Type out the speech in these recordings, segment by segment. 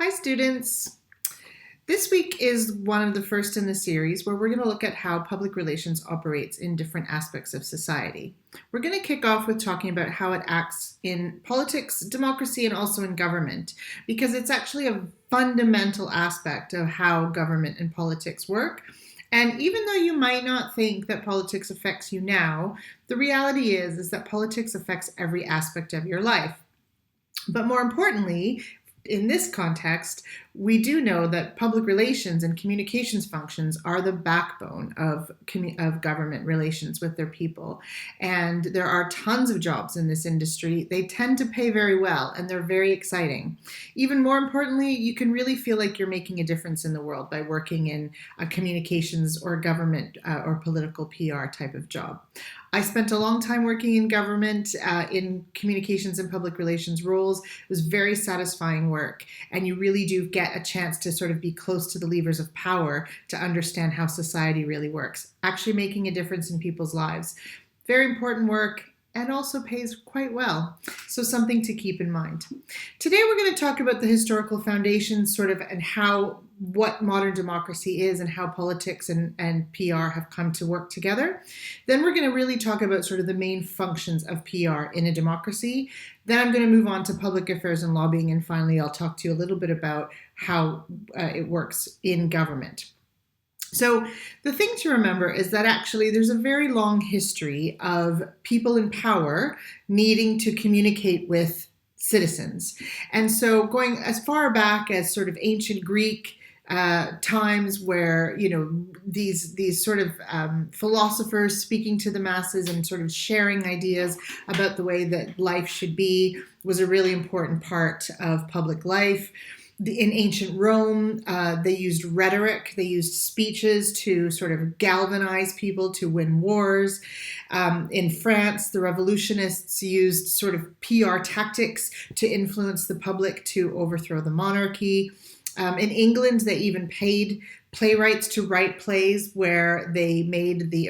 Hi students! This week is one of the first in the series where we're going to look at how public relations operates in different aspects of society. We're going to kick off with talking about how it acts in politics, democracy, and also in government, because it's actually a fundamental aspect of how government and politics work. And even though you might not think that politics affects you now, the reality is that politics affects every aspect of your life. But more importantly, in this context, we do know that public relations and communications functions are the backbone of government relations with their people. And there are tons of jobs in this industry. They tend to pay very well and they're very exciting. Even more importantly, you can really feel like you're making a difference in the world by working in a communications or government or political PR type of job. I spent a long time working in government, in communications and public relations roles. It was very satisfying work, and you really do get a chance to sort of be close to the levers of power to understand how society really works, actually making a difference in people's lives. Very important work, and also pays quite well. So something to keep in mind. Today we're going to talk about the historical foundations and what modern democracy is and how politics and PR have come to work together. Then we're going to really talk about sort of the main functions of PR in a democracy. Then I'm going to move on to public affairs and lobbying, and finally I'll talk to you a little bit about how it works in government. So the thing to remember is that actually there's a very long history of people in power needing to communicate with citizens. And so going as far back as sort of ancient Greek times where, these sort of philosophers speaking to the masses and sort of sharing ideas about the way that life should be was a really important part of public life. In ancient Rome, they used rhetoric, they used speeches to sort of galvanize people to win wars. In France, the revolutionists used sort of PR tactics to influence the public to overthrow the monarchy. In England, they even paid playwrights to write plays where they made the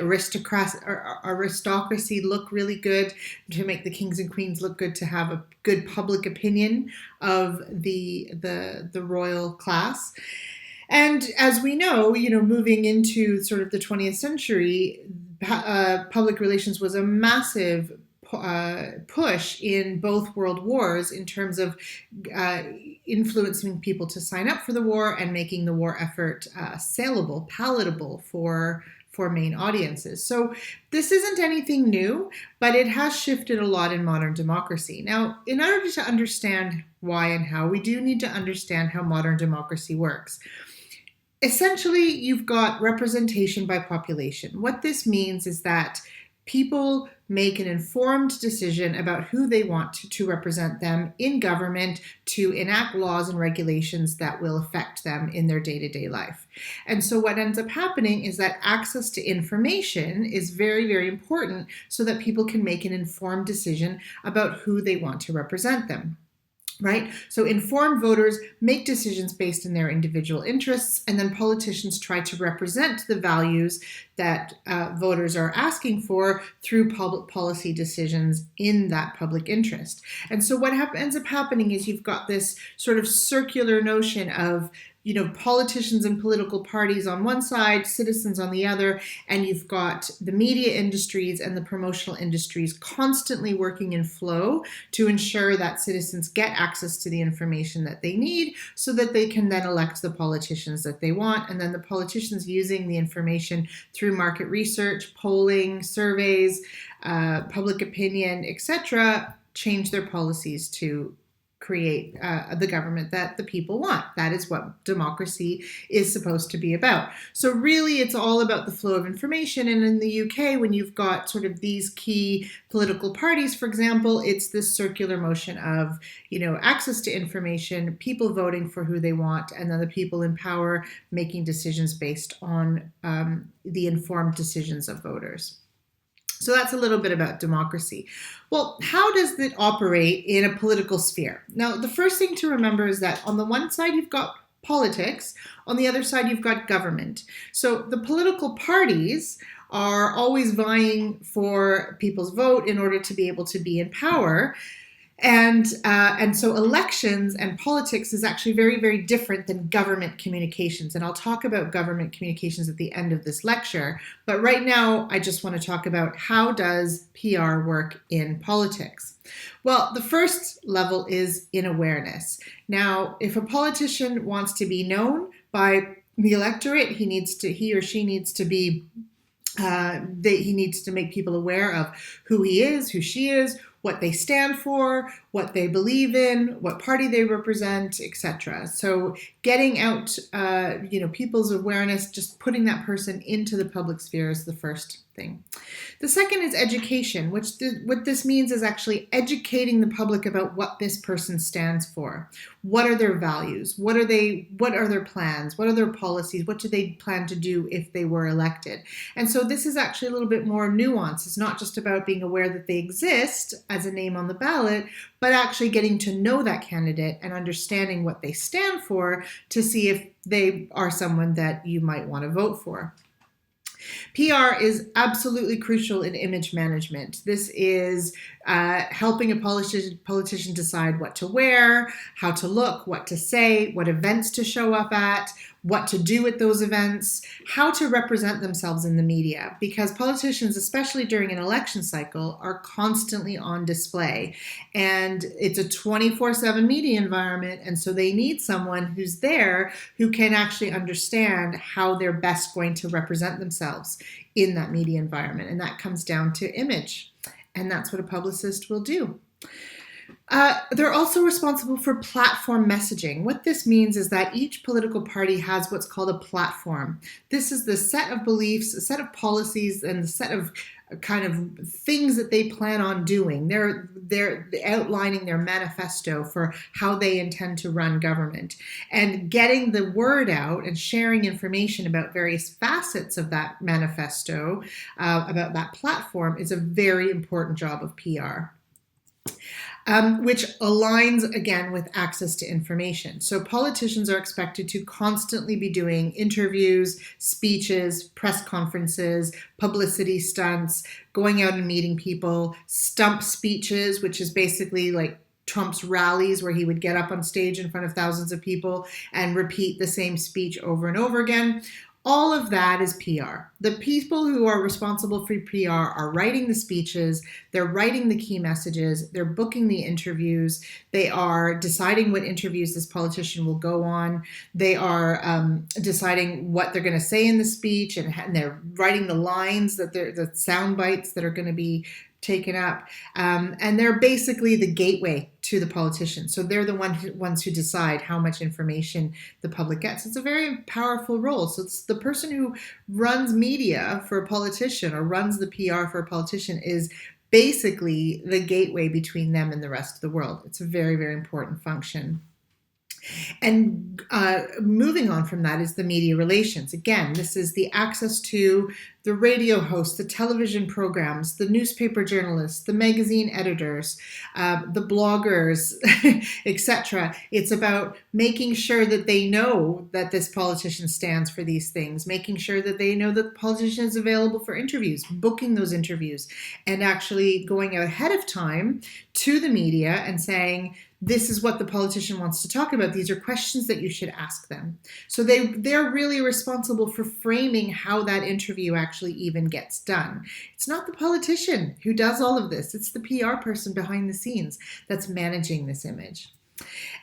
aristocracy look really good, to make the kings and queens look good, to have a good public opinion of the royal class. And as we know, moving into sort of the 20th century, public relations was a massive push in both world wars in terms of influencing people to sign up for the war and making the war effort saleable, palatable for main audiences. So this isn't anything new, but it has shifted a lot in modern democracy. Now, in order to understand why and how, we do need to understand how modern democracy works. Essentially, you've got representation by population. What this means is that people make an informed decision about who they want to represent them in government, to enact laws and regulations that will affect them in their day-to-day life. And so what ends up happening is that access to information is very, very important so that people can make an informed decision about who they want to represent them. Right? So informed voters make decisions based on their individual interests, and then politicians try to represent the values that voters are asking for through public policy decisions in that public interest. And so what ends up happening is you've got this sort of circular notion of politicians and political parties on one side, citizens on the other, and you've got the media industries and the promotional industries constantly working in flow to ensure that citizens get access to the information that they need so that they can then elect the politicians that they want. And then the politicians, using the information through market research, polling, surveys, public opinion, etc., change their policies to create the government that the people want. That is what democracy is supposed to be about. So really, it's all about the flow of information. And in the UK, when you've got sort of these key political parties, for example, it's this circular motion of, access to information, people voting for who they want, and then the people in power making decisions based on the informed decisions of voters. So that's a little bit about democracy. Well, how does it operate in a political sphere? Now, the first thing to remember is that on the one side, you've got politics. On the other side, you've got government. So the political parties are always vying for people's vote in order to be able to be in power. And so elections and politics is actually very, very different than government communications. And I'll talk about government communications at the end of this lecture. But right now, I just want to talk about how does PR work in politics. Well, the first level is in awareness. Now, if a politician wants to be known by the electorate, he or she needs to be he needs to make people aware of who he is, who she is, what they stand for, what they believe in, what party they represent, etc. So getting out, people's awareness, just putting that person into the public sphere is the first thing. The second is education, what this means is actually educating the public about what this person stands for. What are their values? What are their plans? What are their policies? What do they plan to do if they were elected? And so this is actually a little bit more nuanced. It's not just about being aware that they exist as a name on the ballot, but actually getting to know that candidate and understanding what they stand for to see if they are someone that you might want to vote for. PR is absolutely crucial in image management. This is helping a politician decide what to wear, how to look, what to say, what events to show up at, what to do at those events, how to represent themselves in the media, because politicians, especially during an election cycle, are constantly on display. And it's a 24/7 media environment, and so they need someone who's there who can actually understand how they're best going to represent themselves in that media environment. And that comes down to image. And that's what a publicist will do. They're also responsible for platform messaging. What this means is that each political party has what's called a platform. This is the set of beliefs, a set of policies, and the set of kind of things that they plan on doing. They're outlining their manifesto for how they intend to run government. And getting the word out and sharing information about various facets of that manifesto, about that platform, is a very important job of PR. Which aligns again with access to information. So politicians are expected to constantly be doing interviews, speeches, press conferences, publicity stunts, going out and meeting people, stump speeches, which is basically like Trump's rallies where he would get up on stage in front of thousands of people and repeat the same speech over and over again. All of that is PR. The people who are responsible for PR are writing the speeches, they're writing the key messages, they're booking the interviews, they are deciding what interviews this politician will go on, they are deciding what they're going to say in the speech, and they're writing the lines, the sound bites that are going to be taken up. And they're basically the gateway to the politician. So they're the ones who decide how much information the public gets. It's a very powerful role. So it's the person who runs media for a politician or runs the PR for a politician is basically the gateway between them and the rest of the world. It's a very, very important function. And moving on from that is the media relations. Again, this is the access to the radio hosts, the television programs, the newspaper journalists, the magazine editors, the bloggers, etc. It's about making sure that they know that this politician stands for these things, making sure that they know that the politician is available for interviews, booking those interviews, and actually going ahead of time to the media and saying, this is what the politician wants to talk about. These are questions that you should ask them. So they're really responsible for framing how that interview actually even gets done. It's not the politician who does all of this. It's the PR person behind the scenes that's managing this image.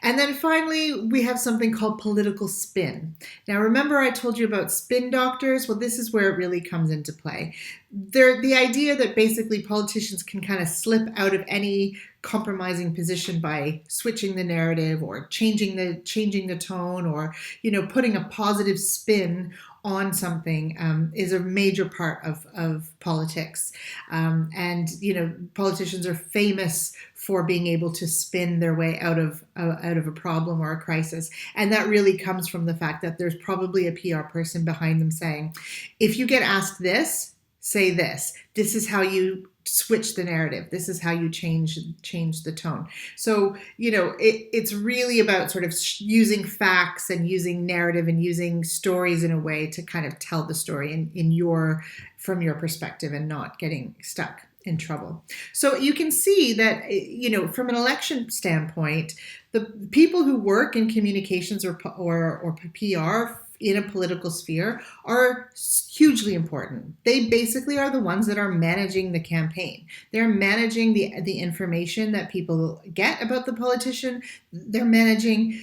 And then finally, we have something called political spin. Now, remember I told you about spin doctors? Well, this is where it really comes into play. The idea that basically politicians can kind of slip out of any compromising position by switching the narrative or changing the tone or, putting a positive spin on something is a major part of politics. And politicians are famous for being able to spin their way out of a problem or a crisis. And that really comes from the fact that there's probably a PR person behind them saying, if you get asked this, say this. This is how you switch the narrative. This is how you change the tone. So, it's really about sort of using facts and using narrative and using stories in a way to kind of tell the story from your perspective and not getting stuck in trouble. So you can see that, from an election standpoint, the people who work in communications or PR in a political sphere are hugely important. They basically are the ones that are managing the campaign. They're managing the information that people get about the politician. They're managing,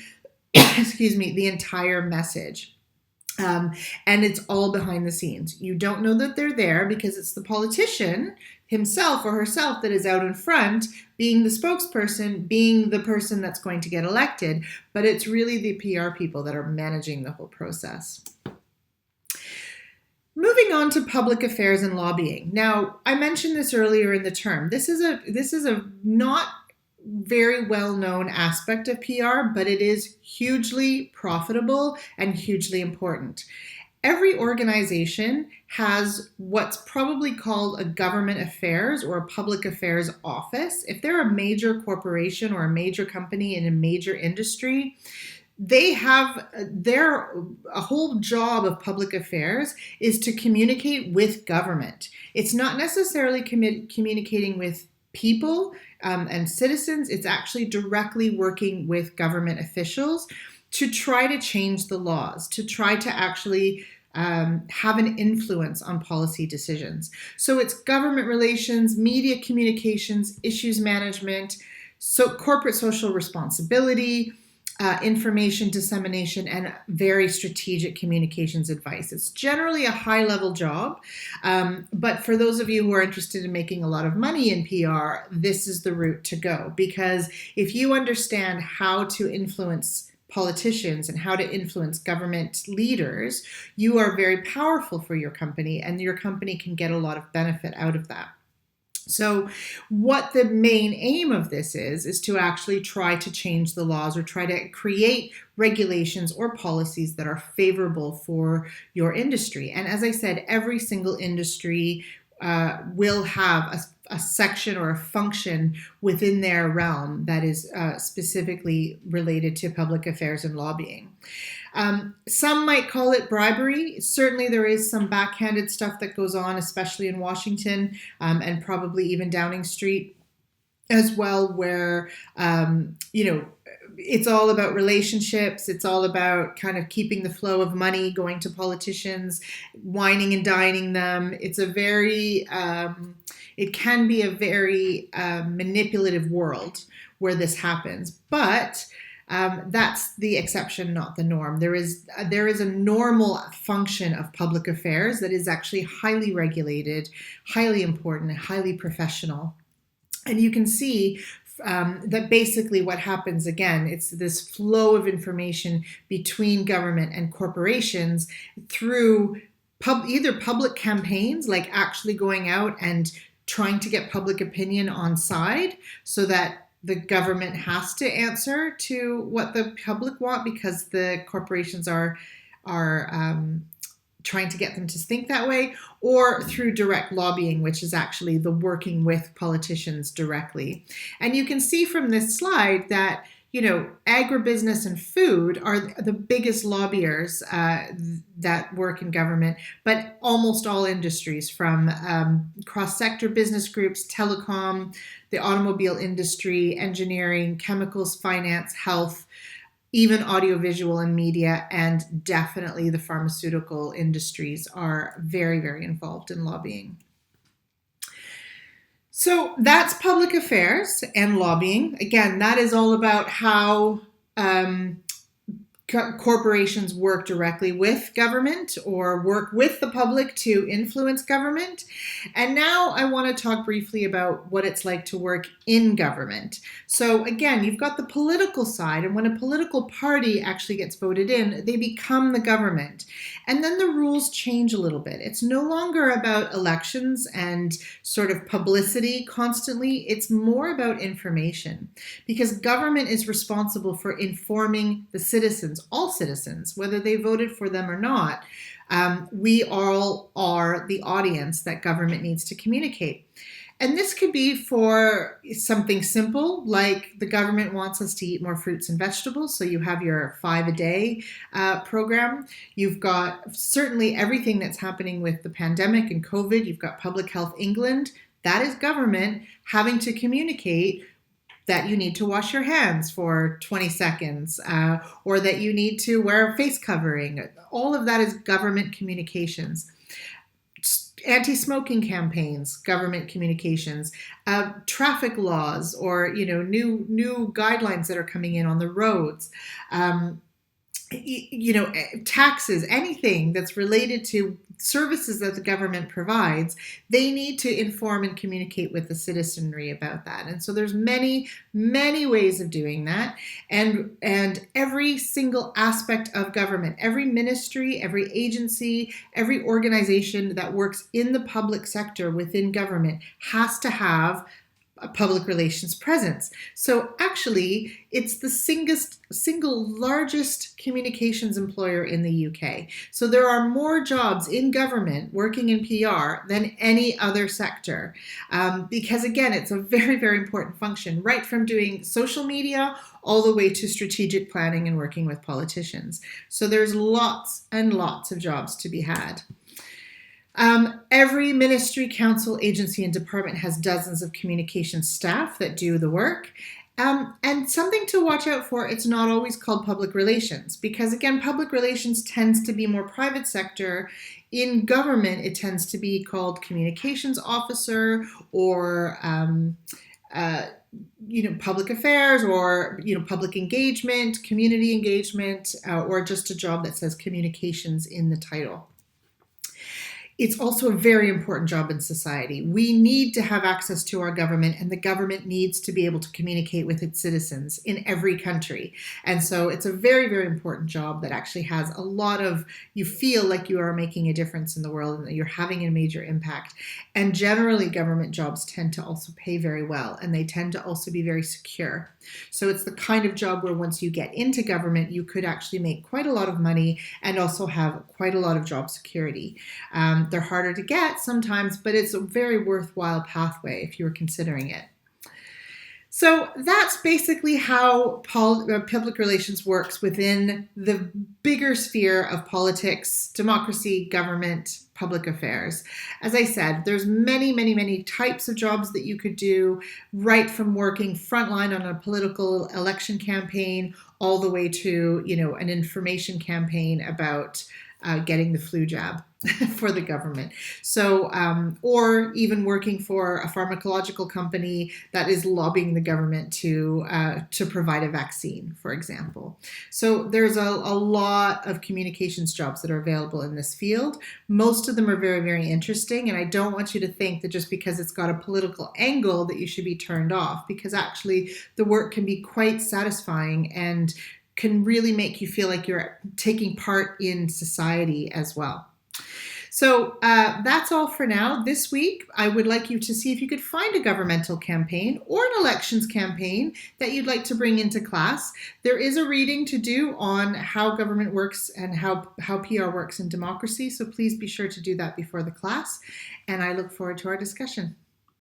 the entire message. And it's all behind the scenes. You don't know that they're there because it's the politician himself or herself that is out in front, being the spokesperson, being the person that's going to get elected. But it's really the PR people that are managing the whole process. Moving on to public affairs and lobbying. Now, I mentioned this earlier in the term. This is a not very well-known aspect of PR, but it is hugely profitable and hugely important. Every organization has what's probably called a government affairs or a public affairs office. If they're a major corporation or a major company in a major industry, they have a whole job of public affairs is to communicate with government. It's not necessarily communicating with people and citizens. It's actually directly working with government officials to try to change the laws, to try to actually have an influence on policy decisions. So it's government relations, media communications, issues management, so corporate social responsibility, information dissemination, and very strategic communications advice. It's generally a high-level job, but for those of you who are interested in making a lot of money in PR, this is the route to go, because if you understand how to influence politicians and how to influence government leaders, you are very powerful for your company, and your company can get a lot of benefit out of that. So what the main aim of this is to actually try to change the laws or try to create regulations or policies that are favorable for your industry. And as I said, every single industry will have a section or a function within their realm that is specifically related to public affairs and lobbying. Some might call it bribery. Certainly there is some backhanded stuff that goes on, especially in Washington and probably even Downing Street as well, where, it's all about relationships. It's all about kind of keeping the flow of money going to politicians, wining and dining them. It's it can be a very manipulative world where this happens, but that's the exception, not the norm. There is a normal function of public affairs that is actually highly regulated, highly important, highly professional. And you can see that basically what happens, again, it's this flow of information between government and corporations through either public campaigns, like actually going out and trying to get public opinion on side so that the government has to answer to what the public want because the corporations are trying to get them to think that way, or through direct lobbying, which is actually the working with politicians directly. And you can see from this slide that, agribusiness and food are the biggest lobbyers that work in government, but almost all industries from cross-sector business groups, telecom, the automobile industry, engineering, chemicals, finance, health, even audiovisual and media, and definitely the pharmaceutical industries are very, very involved in lobbying. So that's public affairs and lobbying. Again, that is all about how corporations work directly with government or work with the public to influence government. And now I want to talk briefly about what it's like to work in government. So again, you've got the political side, and when a political party actually gets voted in, they become the government. And then the rules change a little bit. It's no longer about elections and sort of publicity constantly. It's more about information, because government is responsible for informing the citizens, all citizens, whether they voted for them or not. We all are the audience that government needs to communicate. And this could be for something simple, like the government wants us to eat more fruits and vegetables. So you have your 5 a day program. You've got certainly everything that's happening with the pandemic and COVID. You've got Public Health England That is government having to communicate that you need to wash your hands for 20 seconds, or that you need to wear a face covering. All of that is government communications. Anti-smoking campaigns, government communications, traffic laws, or new guidelines that are coming in on the roads. Taxes, anything that's related to services that the government provides, they need to inform and communicate with the citizenry about that. And so there's many, many ways of doing that. And every single aspect of government, every ministry, every agency, every organization that works in the public sector within government has to have a public relations presence. So actually, it's the single largest communications employer in the UK. So there are more jobs in government working in PR than any other sector, because again, it's a very, very important function, right from doing social media all the way to strategic planning and working with politicians. So there's lots and lots of jobs to be had. Every ministry, council, agency, and department has dozens of communication staff that do the work. And something to watch out for, it's not always called public relations, because again, public relations tends to be more private sector. In government, it tends to be called communications officer, or public affairs, or public engagement, community engagement, or just a job that says communications in the title. It's also a very important job in society. We need to have access to our government, and the government needs to be able to communicate with its citizens in every country. And so it's a very, very important job that actually has a lot of, you feel like you are making a difference in the world and that you're having a major impact. And generally, government jobs tend to also pay very well, and they tend to also be very secure. So it's the kind of job where once you get into government, you could actually make quite a lot of money and also have quite a lot of job security. They're harder to get sometimes, but it's a very worthwhile pathway if you're considering it. So that's basically how public relations works within the bigger sphere of politics, democracy, government, public affairs. As I said, there's many, many, many types of jobs that you could do, right from working frontline on a political election campaign all the way to, an information campaign about getting the flu jab for the government. So, or even working for a pharmacological company that is lobbying the government to provide a vaccine, for example. So there's a lot of communications jobs that are available in this field. Most of them are very, very interesting, and I don't want you to think that just because it's got a political angle that you should be turned off, because actually the work can be quite satisfying and can really make you feel like you're taking part in society as well. So that's all for now. This week, I would like you to see if you could find a governmental campaign or an elections campaign that you'd like to bring into class. There is a reading to do on how government works and how PR works in democracy. So please be sure to do that before the class. And I look forward to our discussion.